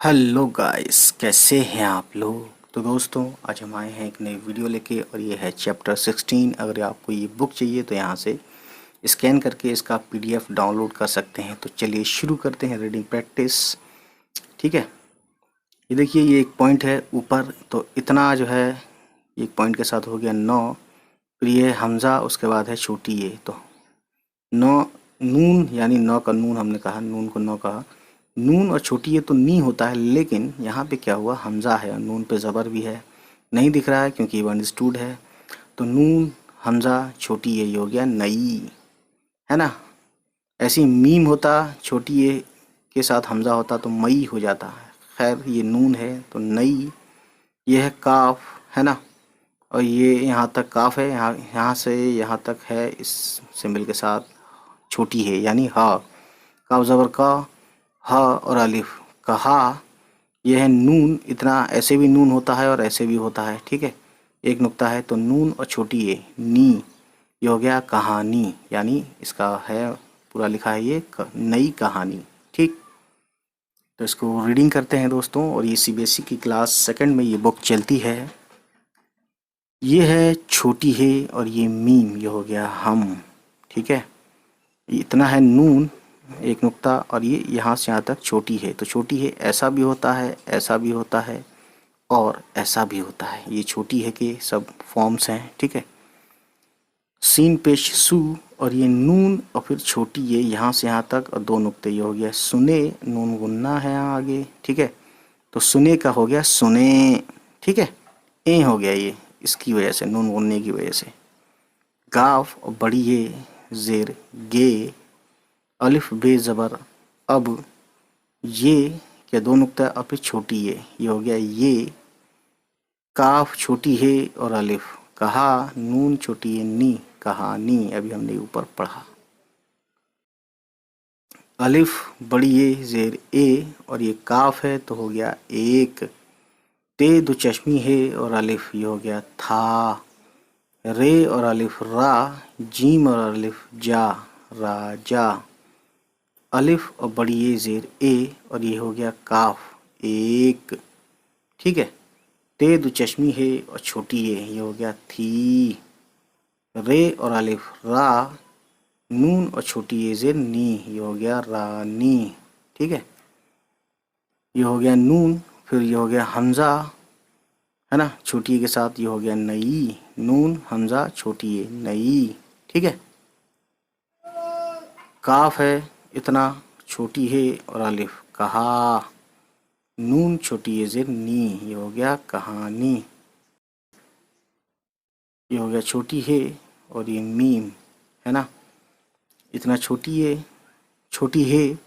Hello guys, कैसे हैं आप लोग। तो दोस्तों, आज हम आए हैं एक नई वीडियो लेके और ये है चैप्टर 16। अगर आपको ये बुक चाहिए तो यहाँ से स्कैन करके इसका पीडीएफ डाउनलोड कर सकते हैं। तो चलिए शुरू करते हैं रीडिंग प्रैक्टिस। ठीक है, ये देखिए, ये एक पॉइंट है ऊपर, तो इतना जो है एक पॉइंट के साथ हो गया 9। फिर ये हमज़ा, उसके बाद है छोटी ये, तो 9 नून, यानी 9 का नून हमने कहा, नून को 9 कहा। नून और छोटी ये तो नी होता है, लेकिन यहाँ पे क्या हुआ, हमज़ा है और नून पे ज़बर भी है, नहीं दिख रहा है क्योंकि ये अंडरस्टूड है। तो नून हमज़ा छोटी ये हो गया नई, है ना। ऐसी मीम होता, छोटी ये के साथ हमज़ा होता तो मई हो जाता है। खैर, ये नून है तो नई। ये है काफ, है ना, और ये यहाँ तक काफ है, यहाँ से यहाँ तक है इस सिंबल के साथ छोटी है, यानी हा। काफ ज़बर का, हा और अलिफ का हा। यह है नून। इतना ऐसे भी नून होता है और ऐसे भी होता है, ठीक है। एक नुक्ता है तो नून और छोटी ये नी, ये हो गया कहानी, यानी इसका है पूरा लिखा है ये नई कहानी। ठीक, तो इसको रीडिंग करते हैं दोस्तों। और ये सीबीएसई की क्लास सेकंड में ये बुक चलती है। ये है छोटी है और ये मीम, ये हो गया हम। ठीक है, इतना है नून, एक नुक्ता, और ये यहाँ से यहाँ तक छोटी है। तो छोटी है ऐसा भी होता है, ऐसा भी होता है और ऐसा भी होता है। ये छोटी है के सब फॉर्म्स हैं, ठीक है। सीन पेश सू, और ये नून और फिर छोटी ये यहाँ से यहाँ तक और 2 नुक्ते, ये हो गया सुने। नून गुन्ना है यहाँ आगे, ठीक है। तो सुने का हो गया सुने, ठीक है। ए हो गया ये इसकी वजह से, नून गुन्ने की वजह से। गाफ और बड़ी ये जेर गे, अलिफ बे ज़बर अब, ये क्या 2 नुक्ता और फिर छोटी ये हो गया ये। काफ छोटी है और अलिफ कहा, नून छोटी है नी, कहानी। अभी हमने ऊपर पढ़ा। अलिफ बड़ी ये जेर ए और ये काफ है तो हो गया एक। ते दो चश्मी है और अलिफ, ये हो गया था। रे और अलिफ रा, जीम और अलिफ जा, राजा। अलिफ और बड़ी ये जेर ए और ये हो गया काफ, एक। ठीक है, ते दो चश्मी है और छोटी ये हो गया थी। रे और अलिफ रा, नून और छोटी ये जेर नी, ये हो गया रानी। ठीक है, ये हो गया नून। फिर ये हो गया हमज़ा, है ना, छोटी ये के साथ, ये हो गया नई। नून हमज़ा छोटी ये नई, ठीक है। काफ है इतना, छोटी है और अलिफ कहा, नून छोटी ये जेर नी, ये हो गया कहानी। ये हो गया छोटी है और ये मीम, है ना। इतना छोटी है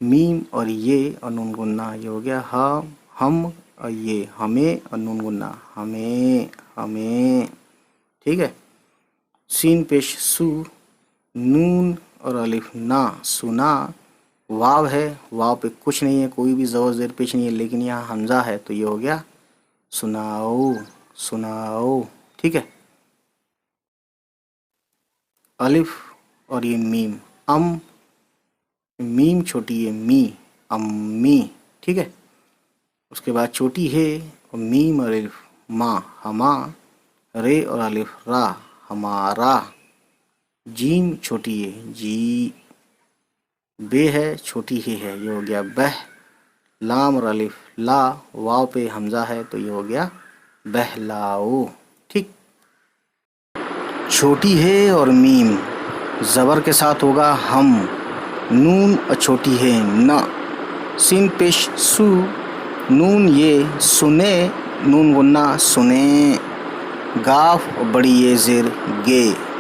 मीम और ये और नून गुन्ना, ये हो गया हम और ये हमें और नून गुन्ना हमें। ठीक है, सीन पेश सू, नून और अलिफ ना, सुना। वाव है, वाव पे कुछ नहीं है, कोई भी ज़बर ज़ेर पेश नहीं है, लेकिन यहाँ हमज़ा है तो ये हो गया सुनाओ। ठीक है, अलिफ और ये मीम, मीम छोटी है मी, अम्मी। ठीक है, उसके बाद छोटी है और मीम और अलिफ माँ, हमा। रे और अलिफ रा, हमारा। जीम छोटी है जी, बे है छोटी ही है, ये हो गया बह। लाम और अलिफ ला, वाव पे हमज़ा है तो ये हो गया बहलाओ। ठीक, छोटी है और मीम ज़बर के साथ होगा हम। नून और छोटी है न, सीन पेश सू, नून ये सुने, नून गुन्ना सुने। गाफ और बड़ी ये ज़ेर गे,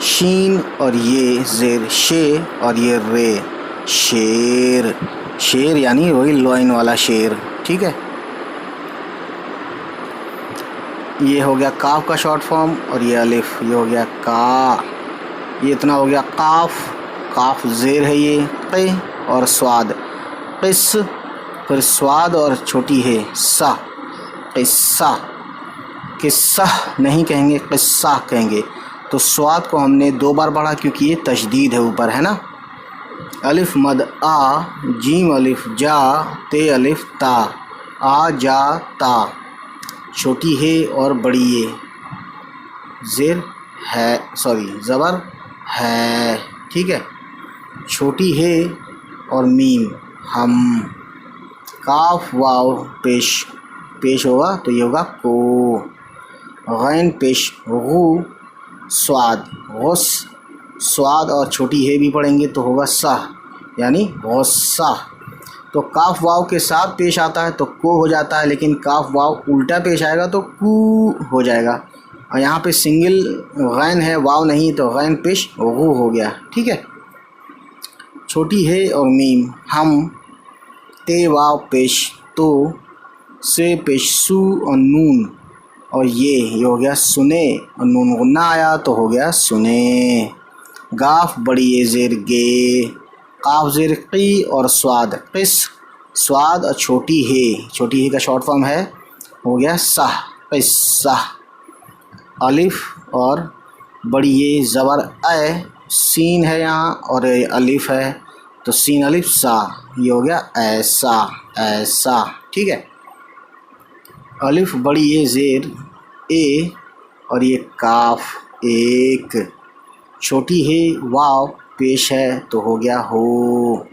शीन और ये ज़ेर शे और ये रे शेर, शेर यानी वही लाइन वाला शेर। ठीक है, ये हो गया काफ का शॉर्ट फॉर्म और ये अलिफ, ये हो गया का। ये इतना हो गया काफ ज़ेर है ये क़े और स्वाद क़िस, फिर स्वाद और छोटी है सा, क़िस्सा। किस्सा नहीं कहेंगे, क़िस्सा कहेंगे। तो स्वाद को हमने 2 बार पढ़ा क्योंकि ये तशदीद है ऊपर, है ना। अलिफ मद आ, जीम अलिफ जा, ते अलिफ ता, आ जा ता। छोटी है और बड़ी ये, ज़ेर है, सॉरी ज़बर है, ठीक है। छोटी है और मीम हम। काफ वाव पेश, पेश होगा तो ये होगा को। गैन पेश गु, स्वाद गौस, स्वाद और छोटी है भी पढ़ेंगे तो होगा साह, यानी गौसा। तो काफ वाव के साथ पेश आता है तो को हो जाता है, लेकिन काफ वाव उल्टा पेश आएगा तो कू हो जाएगा। और यहाँ पे सिंगल गैन है, वाव नहीं, तो गैन पेश गु हो गया, ठीक है। छोटी है और मीम हम। ते वाव पेश तो, से पेश सू और नून, और ये हो गया सुने, और नून गुन्ना आया तो हो गया सुने। गाफ बड़ी ये ज़ेर गे, काफ ज़ेर की और स्वाद किस, स्वाद और छोटी है का शॉर्ट फॉर्म है, हो गया साह, किस्सा। अलिफ और बड़ी ये ज़बर ए, सीन है यहाँ और अलिफ है तो सीन अलिफ सा, ये हो गया ऐसा, ऐसा, ठीक है। अलिफ बड़ी ये ज़ेर ए और ये काफ एक। छोटी है वाव पेश है तो हो गया हो।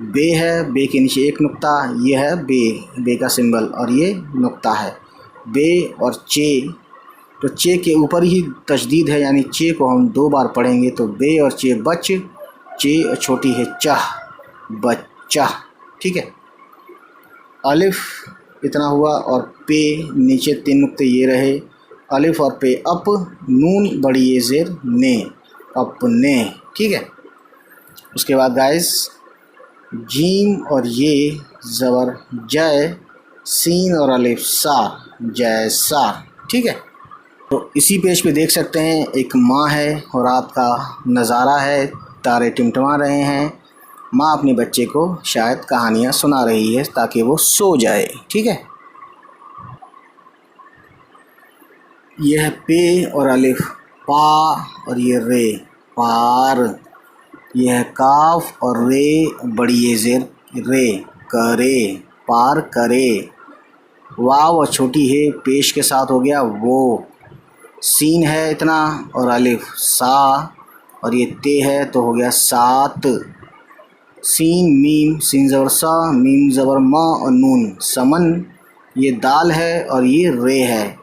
बे है, बे के नीचे एक नुक्ता, ये है बे, बे का सिंबल और ये नुक्ता है। बे और चे, तो चे के ऊपर ही तशदीद है, यानी चे को हम दो बार पढ़ेंगे तो बे और चे बच, चे और छोटी है चाह, बच्चा, ठीक है। अलिफ इतना हुआ और पे नीचे तीन नुक्ते ये रहे, अलिफ और पे अप, नून बड़ी ये ज़ेर ने, अपने, ठीक है। उसके बाद गाइस जीम और ये ज़बर जय, सीन और अलिफ सा, जैसा, ठीक है। तो इसी पेज पे देख सकते हैं एक माँ है और रात का नज़ारा है, तारे टिमटिमा रहे हैं। माँ अपने बच्चे को शायद कहानियाँ सुना रही है ताकि वो सो जाए, ठीक है। यह है पे और अलिफ पा और ये रे, पार। यह है काफ और रे बड़ी ये ज़ेर रे, करे, पार करे। वाव और छोटी है पेश के साथ हो गया वो। सीन है इतना और अलिफ सा और ये ते है तो हो गया सात। सीन मीम, सीन ज़बर सा, मीम ज़बर मा और नून समन। ये दाल है और ये रे है।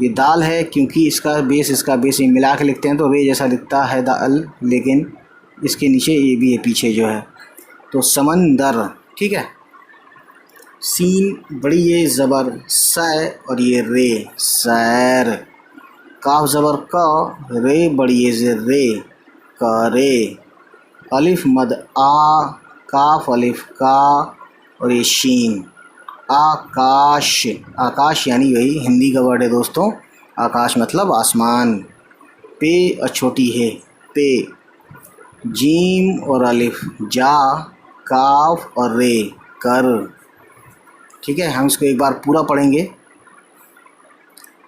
ये दाल है क्योंकि इसका बेस ये मिला के लिखते हैं तो रे जैसा दिखता है दाल, लेकिन इसके नीचे ये भी है पीछे जो है, तो समंदर, ठीक है। सीन बड़ी ये ज़बर सै और ये रे, सैर। काफ ज़बर का, रे बड़ी ये ज़ेर रे, करे। अलिफ मद आ, काफ अलिफ का और ये शीन, आकाश। आकाश यानी वही हिंदी का वर्ड है दोस्तों, आकाश मतलब आसमान। पे और छोटी है पे। जीम और अलिफ जा, काफ और रे कर, ठीक है। हम इसको एक बार पूरा पढ़ेंगे।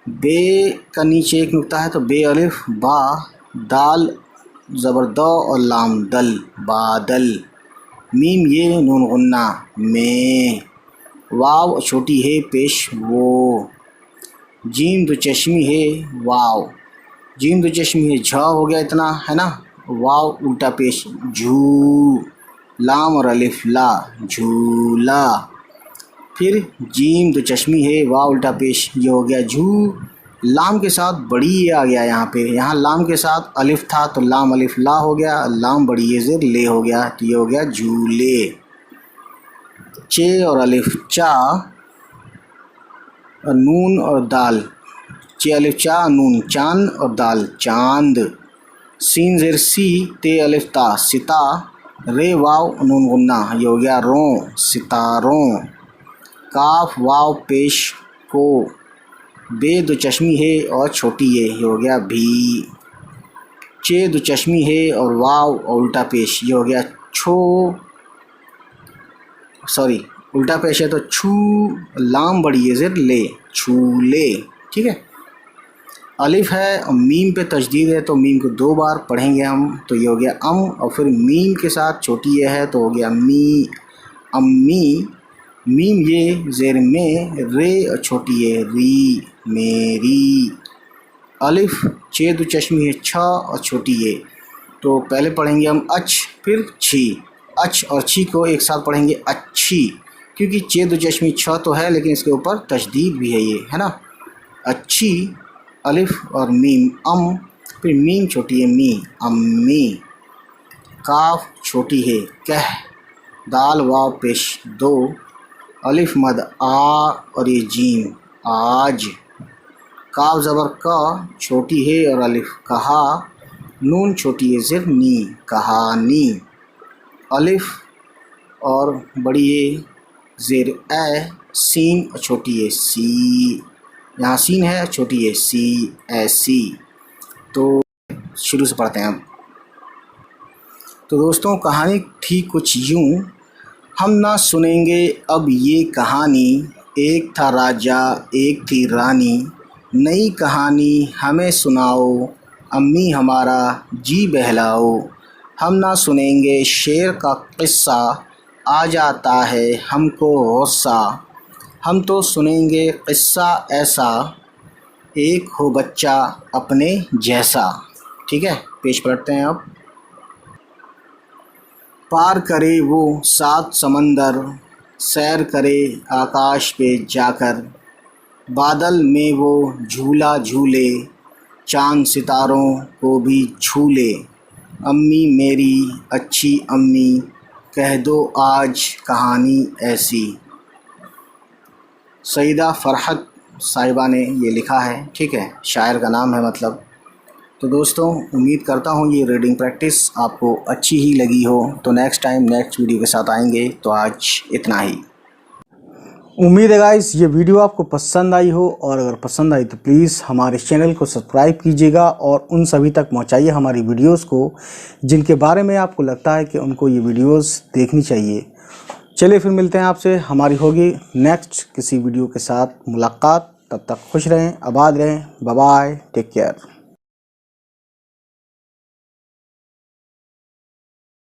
बे का नीचे एक नुक्ता है तो बे अलिफ बा, दाल ज़बर द और लाम दल, बादल। मीम ये नून गुन्ना में। वाव छोटी है पेश वो। जीम दो चश्मी है वाव, जीम दो चश्मी है झ हो गया इतना है ना, वाव उल्टा पेश झू। लाम और अलिफ ला, झूला। फिर जीम दो चश्मी है वाव उल्टा पेश, ये हो गया झू। लाम के साथ बड़ी ये आ गया यहाँ पे, यहाँ लाम के साथ अलिफ था तो लाम अलिफ ला हो गया, लाम बड़ी ये ज़ेर ले हो गया तो ये हो गया झूले। चे और अलिफ चा और नून और दाल, चे अलिफ चा नून चांद और दाल चांद। सीन ज़ेर सी, ते अलिफ ता सिता, रे वाव नून गुन्ना, ये हो गया रों, सितारों। काफ वाव पेश को। बे दो चश्मी है और छोटी है, ये हो गया भी। चे दो चश्मी है और वाव और उल्टा पेश, ये हो गया छो, सॉरी उल्टा पेश है तो छू। लाम बड़ी ये ज़ेर ले, छूले, ठीक है। अलिफ है और मीम पे तशदीद है तो मीम को 2 बार पढ़ेंगे हम, तो ये हो गया और फिर मीम के साथ छोटी ये है तो हो गया मी, अम्मी। मीम ये ज़ेर में, रे और छोटी ये री, मेरी। अलिफ चे दो चश्मी है छ और छोटी ये, तो पहले पढ़ेंगे हम अच फिर छी। अच और छी को एक साथ पढ़ेंगे अच्छी, क्योंकि चे दो चश्मी छ तो है लेकिन इसके ऊपर तशदीद भी है, ये है ना, अच्छी। अलिफ और मीम फिर मीम छोटी है मी, अम्मी। काफ छोटी है कह, दाल वाव पेश 2, अलिफ मद आ और ये जीम आज। काफ ज़बर का छोटी है और अलिफ कहा, नून छोटी है ज़िर नी, कहानी। अलिफ और बड़ी है ज़ेर ए, सीन और छोटी है सी, यहाँ सीन है छोटी है सी, ऐसी। तो शुरू से पढ़ते हैं हम। तो दोस्तों कहानी थी कुछ यूँ, हम ना सुनेंगे अब ये कहानी, एक था राजा एक थी रानी, नई कहानी हमें सुनाओ, अम्मी हमारा जी बहलाओ। हम ना सुनेंगे शेर का किस्सा, आ जाता है हमको गुस्सा, हम तो सुनेंगे किस्सा ऐसा, एक हो बच्चा अपने जैसा। ठीक है, पेश पलटते हैं अब। पार करे वो 7 समंदर, सैर करे आकाश पे जाकर, बादल में वो झूला झूले, चांद सितारों को भी छूले। अम्मी मेरी अच्छी अम्मी, कह दो आज कहानी ऐसी। सईदा फरहत साहिबा ने ये लिखा है, ठीक है, शायर का नाम है मतलब। तो दोस्तों उम्मीद करता हूँ ये रीडिंग प्रैक्टिस आपको अच्छी ही लगी हो। तो नेक्स्ट टाइम नेक्स्ट वीडियो के साथ आएंगे। तो आज इतना ही। उम्मीद है गाइस ये वीडियो आपको पसंद आई हो, और अगर पसंद आई तो प्लीज़ हमारे चैनल को सब्सक्राइब कीजिएगा और उन सभी तक पहुंचाइए हमारी वीडियोस को जिनके बारे में आपको लगता है कि उनको ये वीडियोस देखनी चाहिए। चलिए फिर मिलते हैं आपसे, हमारी होगी नेक्स्ट किसी वीडियो के साथ मुलाकात। तब तक खुश रहें, आबाद रहें, बाय बाय, टेक केयर।